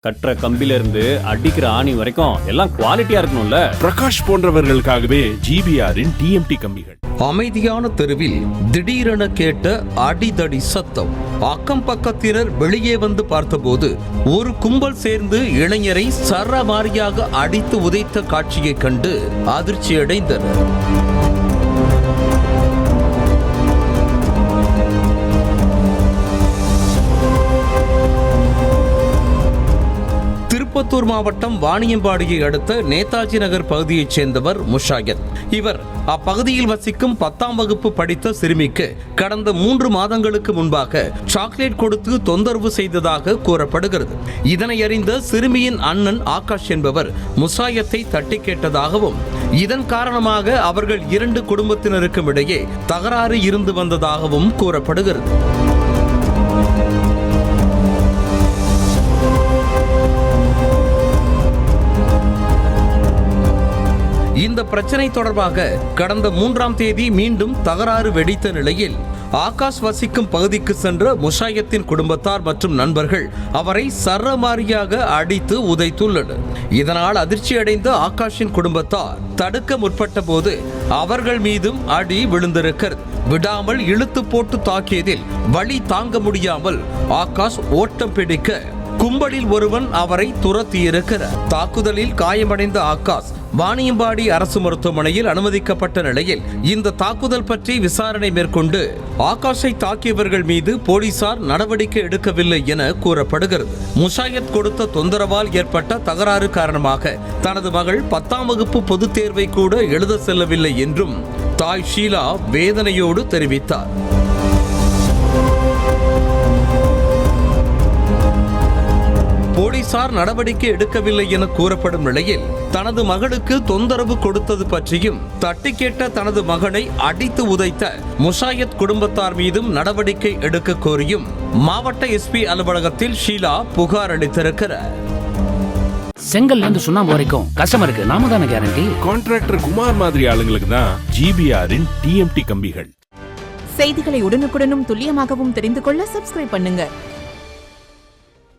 கட்டுற கம்பில இருந்து அடிக்கிற ஆணி வரைக்கும் எல்லாம் குவாலிட்டியா இருக்கணும்ல. பிரகாஷ் போன்றவர்களுக்காகவே ஜிபிஆரின் டிஎம்டி கம்பிகள். அமைதியான தெருவில் திடீரென கேட்ட அடிதடி சத்தம். அக்கம் பக்கத்தினர் வெளியே வந்து பார்த்தபோது ஒரு கும்பல் சேர்ந்து இளைஞரை சரமாரியாக அடித்து உதைத்த காட்சியை கண்டு அதிர்ச்சியடைந்தனர். திருப்பத்தூர் மாவட்டம் வாணியம்பாடியை அடுத்த நேதாஜி நகர் பகுதியைச் சேர்ந்தவர் முஷாயத். இவர் அப்பகுதியில் வசிக்கும் 10ஆம் வகுப்பு படித்த சிறுமிக்கு கடந்த 3 மாதங்களுக்கு முன்பாக சாக்லேட் கொடுத்து தொந்தரவு செய்ததாக கூறப்படுகிறது. இதனை அறிந்த சிறுமியின் அண்ணன் ஆகாஷ் என்பவர் முஷாயத்தை தட்டி கேட்டதாகவும் இதன் காரணமாக அவர்கள் 2 குடும்பத்தினருக்கும் இடையே தகராறு இருந்து வந்ததாகவும் கூறப்படுகிறது. இந்த பிரச்சனை தொடர்பாக கடந்த 3ஆம் தேதி மீண்டும் தகராறு வெடித்த நிலையில் ஆகாஷ் வசிக்கும் பகுதிக்கு சென்ற முஷாயத்தின் குடும்பத்தார் மற்றும் நண்பர்கள் அவரை சரமாரியாக அடித்து உதைத்துள்ளனர். இதனால் அதிர்ச்சியடைந்த ஆகாஷின் குடும்பத்தார் தடுக்க முற்பட்ட போது அவர்கள் மீதும் அடி விழுந்திருக்கிறது. விடாமல் இழுத்து போட்டு தாக்கியதில் வலி தாங்க முடியாமல் ஆகாஷ் ஓட்டம் பிடிக்க கும்பலில் ஒருவன் அவரை துரத்தியிருக்கிறார். தாக்குதலில் காயமடைந்த ஆகாஷ் வாணியம்பாடி அரசு மருத்துவமனையில் அனுமதிக்கப்பட்ட நிலையில் இந்த தாக்குதல் பற்றி விசாரணை மேற்கொண்டு ஆகாஷை தாக்கியவர்கள் மீது போலீசார் நடவடிக்கை எடுக்கவில்லை என கூறப்படுகிறது. முஷாயத் கொடுத்த தொந்தரவால் ஏற்பட்ட தகராறு காரணமாக தனது மகள் 10ஆம் வகுப்பு பொதுத் தேர்வை கூட எழுத செல்லவில்லை என்றும் தாய் ஷீலா வேதனையோடு தெரிவித்தார். போலீசார் நடவடிக்கை எடுக்கவில்லை என கூறப்படும் நிலையில் தனது மகளுக்கு தொந்தரவு கொடுத்தது பற்றியும் தட்டி கேட்ட தனது மகனை அடித்து உதைத்த முஷாயத் குடும்பத்தார் மீதும் நடவடிக்கை எடுக்க கோரியும் மாவட்ட எஸ்பி அலுவலகத்தில் ஷீலா புகார் அளித்திருக்கிறார். செங்கல்ல இருந்து சுண்ணாம்பு வரைக்கும் கஸ்டமருக்கு நாம தானே கேரண்டி. கான்ட்ராக்டர் குமார் மாதிரி ஆளுங்களுக்கு தான் ஜிபிஆரின் டிஎம்டி கம்பிகள். செய்திகளை உடனுக்குடனும் துல்லியமாகவும் தெரிந்து கொள்ள சப்ஸ்கிரைப் பண்ணுங்க.